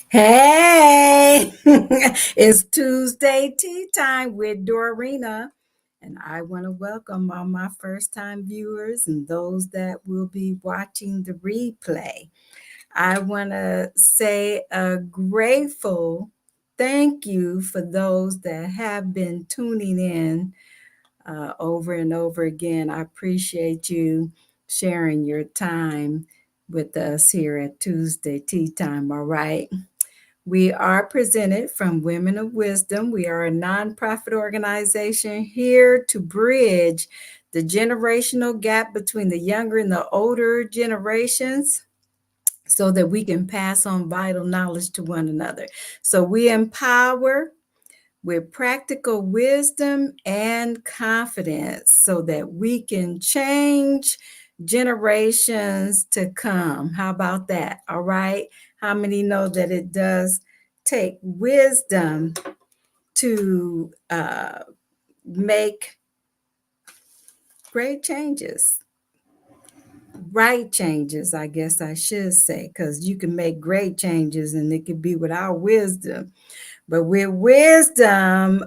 Hey, it's Tuesday tea time with Dorarena, and I want to welcome all my first time viewers and those that will be watching the replay. I want to say a grateful thank you for those that have been tuning in over and over again. I appreciate you sharing your time with us here at Tuesday Tea Time, all right? We are presented from Women of Wisdom. We are a nonprofit organization here to bridge the generational gap between the younger and the older generations so that we can pass on vital knowledge to one another. So we empower with practical wisdom and confidence so that we can change generations to come. How about that? All right. How many know that it does take wisdom to make great changes? Right changes, I guess I should say, because you can make great changes and it could be without wisdom. But with wisdom,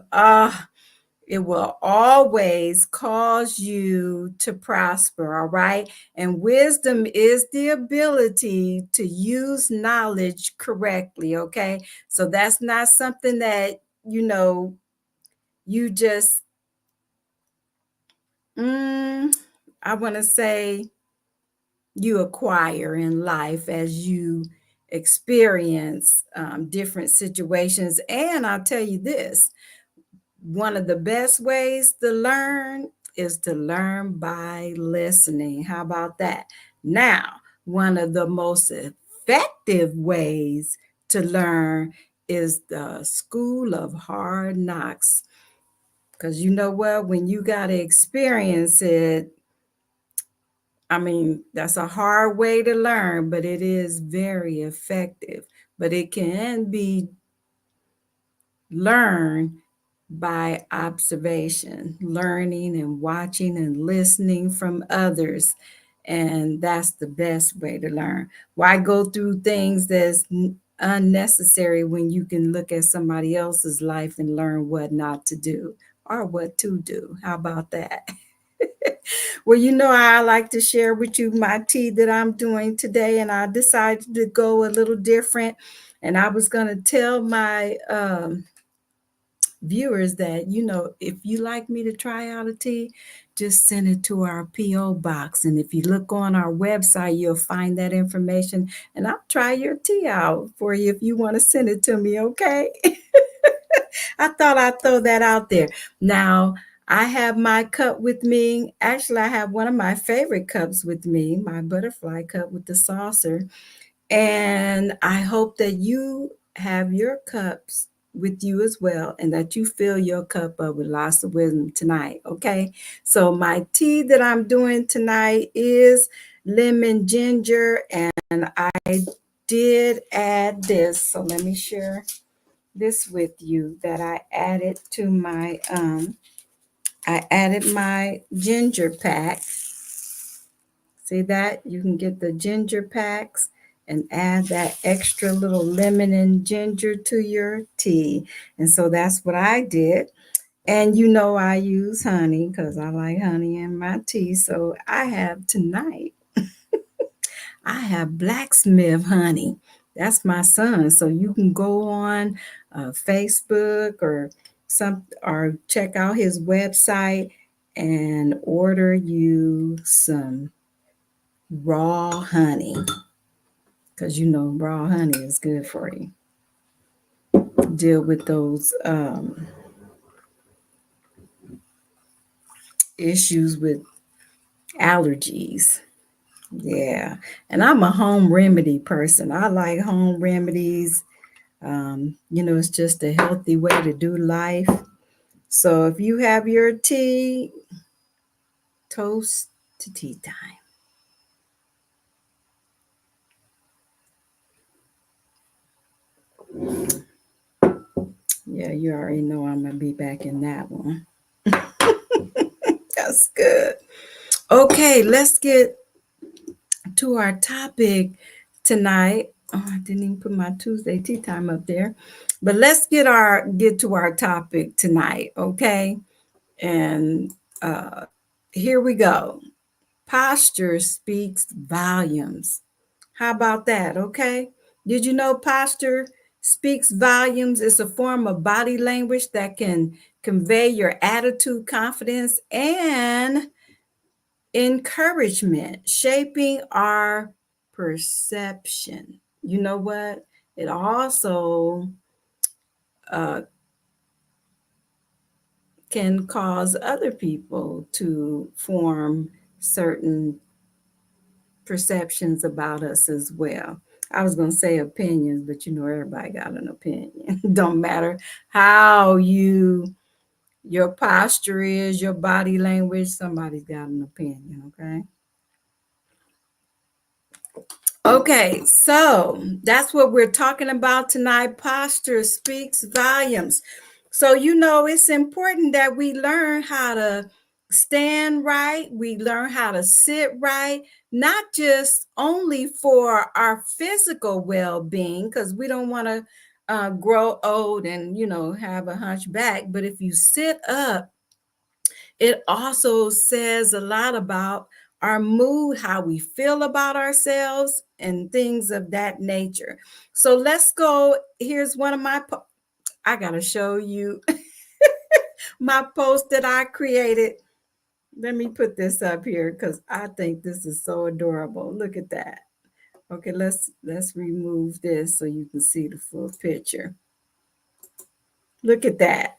it will always cause you to prosper, all right? And wisdom is the ability to use knowledge correctly, okay? So that's not something that, you just, I want to say, you acquire in life as you experience different situations. And I'll tell you this, one of the best ways to learn is to learn by listening. How about that? Now, one of the most effective ways to learn is the school of hard knocks. Because you know what? When you got to experience it, I mean, that's a hard way to learn, but it is very effective. But it can be learned by observation, learning and watching and listening from others. And that's the best way to learn. Why go through things that's unnecessary when you can look at somebody else's life and learn what not to do or what to do? How about that? Well, I like to share with you my tea that I'm doing today, and I decided to go a little different. And I was going to tell my viewers that, if you like me to try out a tea, just send it to our P.O. box. And if you look on our website, you'll find that information. And I'll try your tea out for you if you want to send it to me, okay? I thought I'd throw that out there. Now, I have my cup with me. Actually, I have one of my favorite cups with me, my butterfly cup with the saucer. And I hope that you have your cups with you as well and that you fill your cup up with lots of wisdom tonight. Okay. So, my tea that I'm doing tonight is lemon ginger, and I did add this. So, let me share this with you that I added to my I added my ginger pack. See that? You can get the ginger packs and add that extra little lemon and ginger to your tea. And so that's what I did. And I use honey because I like honey in my tea. So I have tonight, I have blacksmith honey. That's my son. So you can go on Facebook or check out his website and order you some raw honey because raw honey is good for you. Deal with those issues with allergies. Yeah. And I'm a home remedy person. I like home remedies. It's just a healthy way to do life. So if you have your tea, toast to tea time. Yeah, you already know I'm going to be back in that one. That's good. Okay, let's get to our topic tonight. Oh, I didn't even put my Tuesday tea time up there. But let's get to our topic tonight, okay? And uh here we go. Posture speaks volumes. How about that? Okay. Did you know posture speaks volumes? It's a form of body language that can convey your attitude, confidence, and encouragement, shaping our perception. You know what? It also uh, can cause other people to form certain perceptions about us as well. I was going to say opinions, but you know, everybody got an opinion. Don't matter how your posture is, your body language, somebody's got an opinion, okay? Okay, so that's what we're talking about tonight. Posture speaks volumes. So, you know, it's important that we learn how to stand right, we learn how to sit right, not just only for our physical well being, because we don't want to grow old and, you know, have a hunchback. But if you sit up, it also says a lot about our mood, how we feel about ourselves, and things of that nature. So let's go. Here's one of my, I got to show you my post that I created. Let me put this up here because I think this is so adorable. Look at that. Okay, let's remove this so you can see the full picture. Look at that.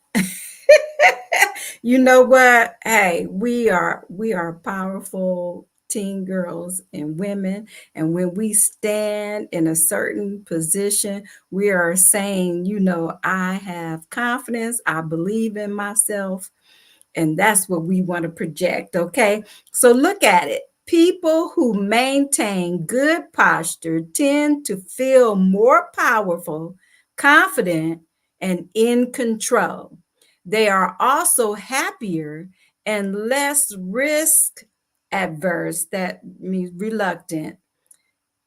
You know what? Hey, we are powerful teen girls and women, and when we stand in a certain position, we are saying, you know, I have confidence, I believe in myself, and that's what we want to project, okay? So look at it. People who maintain good posture tend to feel more powerful, confident, and in control. They are also happier and less risk adverse, that means reluctant,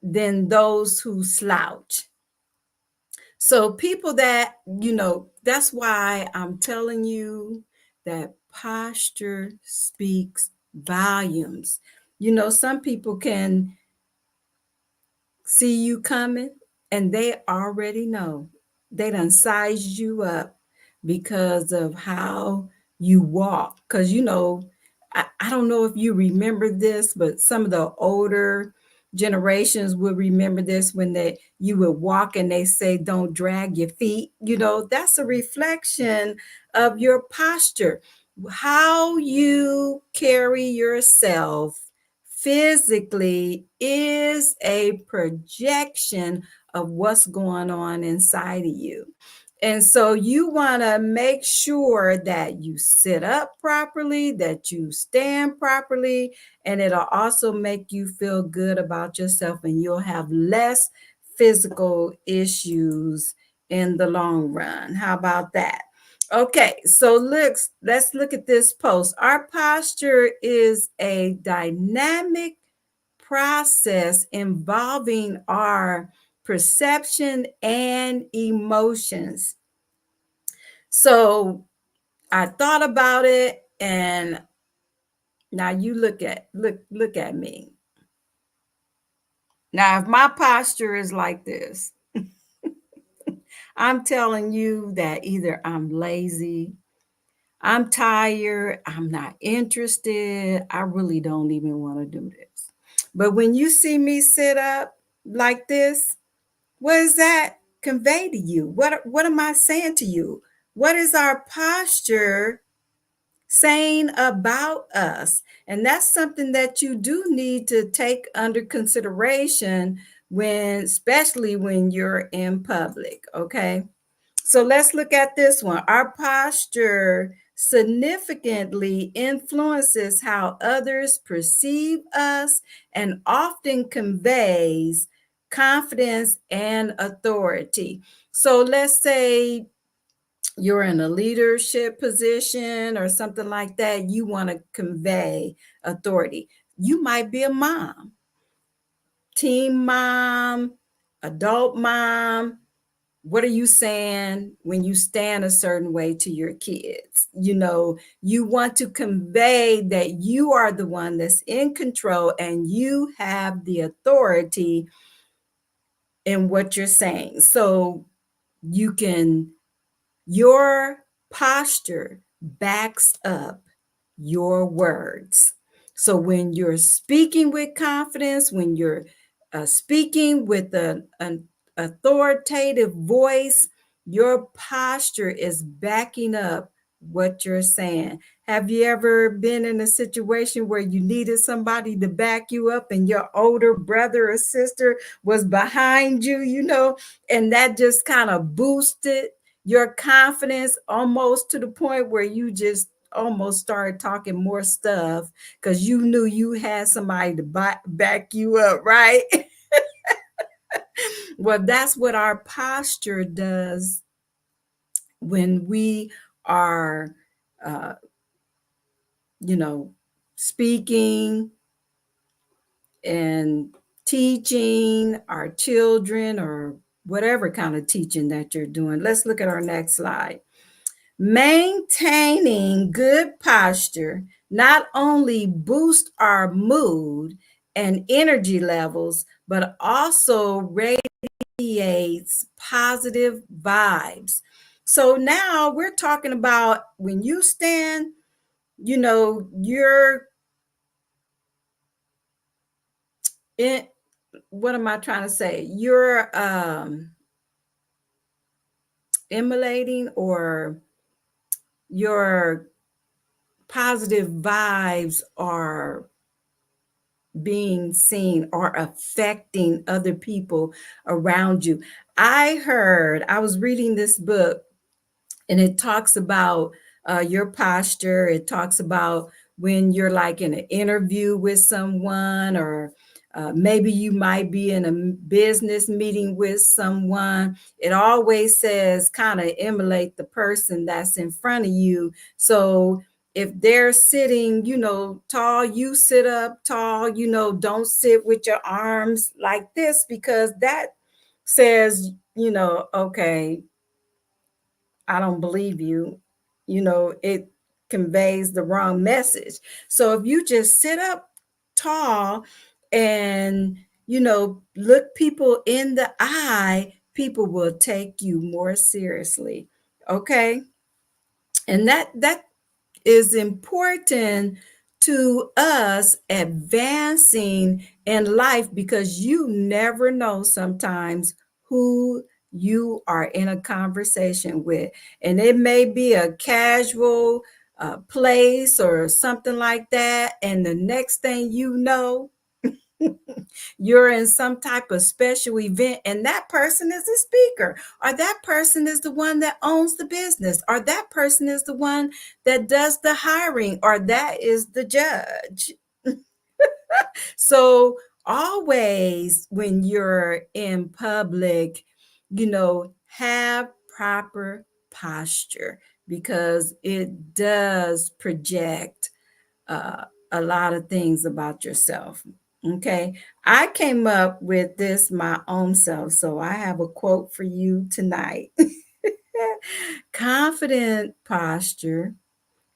than those who slouch. So people that, you know, that's why I'm telling you that posture speaks volumes. You know, some people can see you coming and they already know. They done sized you up because of how you walk. Because, you know, I don't know if you remember this, but some of the older generations will remember this when you would walk and they say, don't drag your feet. You know, that's a reflection of your posture, how you carry yourself physically is a projection of what's going on inside of you. And so you want to make sure that you sit up properly, that you stand properly, and it'll also make you feel good about yourself, and you'll have less physical issues in the long run. How about that? Okay, so let's look at this post. Our posture is a dynamic process involving our perception and emotions. So I thought about it, and now you look at me. Now, if my posture is like this, I'm telling you that either I'm lazy, I'm tired, I'm not interested, I really don't even want to do this. But when you see me sit up like this, what does that convey to you? What am I saying to you? What is our posture saying about us? And that's something that you do need to take under consideration when, especially when you're in public, okay? So let's look at this one. Our posture significantly influences how others perceive us and often conveys confidence and authority. So let's say you're in a leadership position or something like that, you want to convey authority. You might be a mom, teen mom, adult mom, what are you saying when you stand a certain way to your kids? You want to convey that you are the one that's in control and you have the authority in what you're saying. So you can, your posture backs up your words. So when you're speaking with confidence, when you're speaking with an authoritative voice, your posture is backing up what you're saying. Have you ever been in a situation where you needed somebody to back you up and your older brother or sister was behind you, and that just kind of boosted your confidence almost to the point where you just almost started talking more stuff because you knew you had somebody to back you up, right? Well, that's what our posture does when we are, uh, speaking and teaching our children or whatever kind of teaching that you're doing. Let's look at our next slide. Maintaining good posture not only boosts our mood and energy levels, but also radiates positive vibes. So now we're talking about when you stand, you're in, what am I trying to say? You're emulating, or your positive vibes are being seen or affecting other people around you. I was reading this book, and it talks about your posture. It talks about when you're like in an interview with someone, or maybe you might be in a business meeting with someone. It always says kind of emulate the person that's in front of you. So if they're sitting, tall, you sit up tall, don't sit with your arms like this, because that says, okay, I don't believe you. It conveys the wrong message. So if you just sit up tall and, look people in the eye, people will take you more seriously. Okay. And that is important to us advancing in life, because you never know sometimes who you are in a conversation with. And it may be a casual place or something like that. And the next thing you know, you're in some type of special event, and that person is a speaker, or that person is the one that owns the business, or that person is the one that does the hiring, or that is the judge. So always when you're in public, have proper posture, because it does project a lot of things about yourself. Okay. I came up with this my own self. So I have a quote for you tonight. Confident posture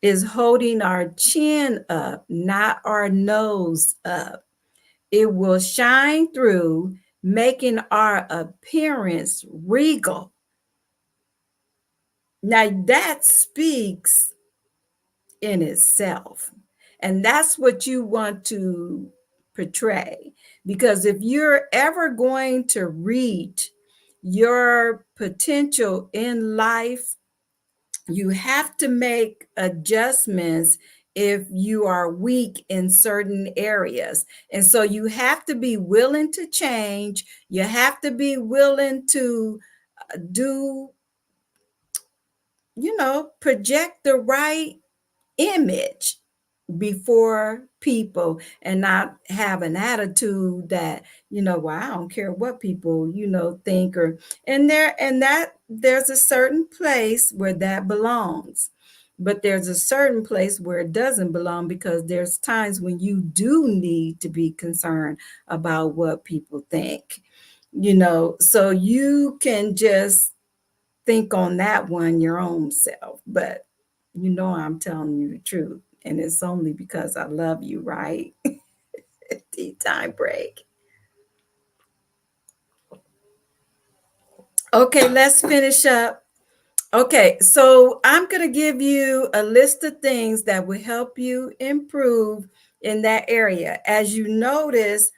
is holding our chin up, not our nose up. It will shine through, making our appearance regal. Now that speaks in itself. And that's what you want to portray. Because if you're ever going to reach your potential in life, you have to make adjustments if you are weak in certain areas. And so you have to be willing to change. You have to be willing to do, project the right image before people, and not have an attitude that, well, I don't care what people, think, or, and that there's a certain place where that belongs, but there's a certain place where it doesn't belong, because there's times when you do need to be concerned about what people think. So you can just think on that one your own self, but I'm telling you the truth, and it's only because I love you, right? Tea time break. Okay, let's finish up. Okay, so I'm going to give you a list of things that will help you improve in that area. As you notice,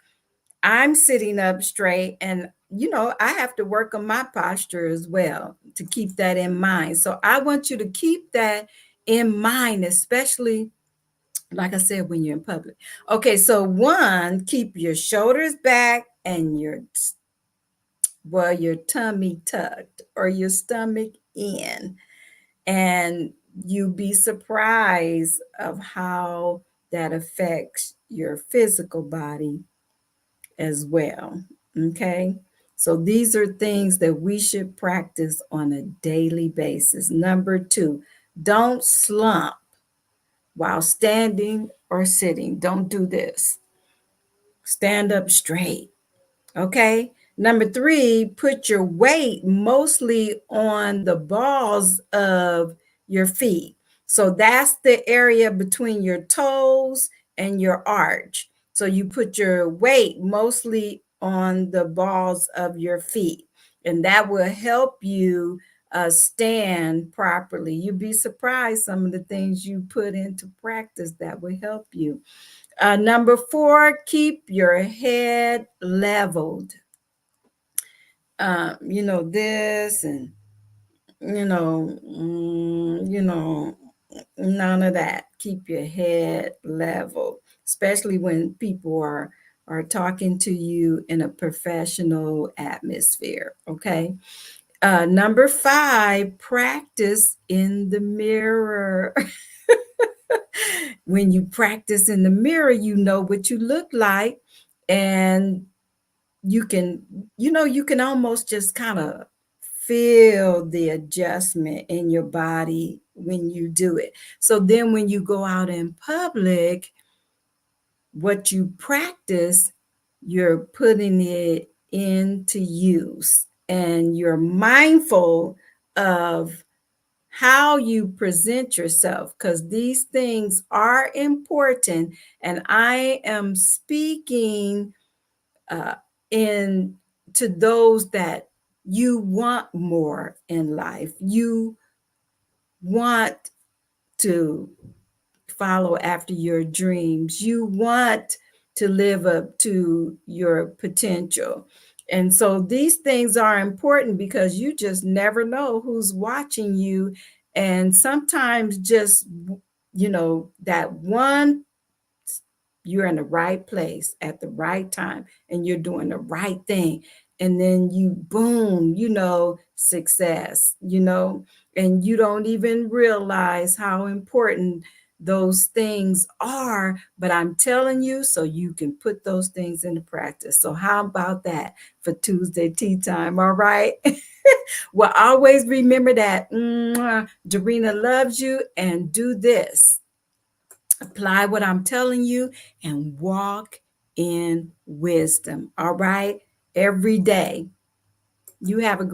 I'm sitting up straight, and I have to work on my posture as well to keep that in mind. So I want you to keep that in mind, especially like I said, when you're in public. Okay, so one, keep your shoulders back and your tummy tucked or your stomach in. And you'll be surprised of how that affects your physical body as well. Okay. So these are things that we should practice on a daily basis. Number two, don't slump while standing or sitting. Don't do this. Stand up straight. Okay. Number three, put your weight mostly on the balls of your feet. So that's the area between your toes and your arch. So you put your weight mostly on the balls of your feet, and that will help you stand properly. You'd be surprised some of the things you put into practice that will help you. Number four, keep your head leveled. This and, none of that. Keep your head level, especially when people are talking to you in a professional atmosphere. Okay. Number five, practice in the mirror. When you practice in the mirror, you know what you look like, and you can you can almost just kind of feel the adjustment in your body when you do it. So then when you go out in public, what you practice, you're putting it into use, and you're mindful of how you present yourself, because these things are important. And I am speaking uh, in to those that you want more in life. You want to follow after your dreams. You want to live up to your potential. And so these things are important because you just never know who's watching you. And sometimes just, that one, you're in the right place at the right time and you're doing the right thing. And then you, boom, success, and you don't even realize how important those things are. But I'm telling you, so you can put those things into practice. So, how about that for Tuesday tea time? All right. Well, always remember that Dorarena loves you, and do this. Apply what I'm telling you and walk in wisdom. All right. Every day. You have a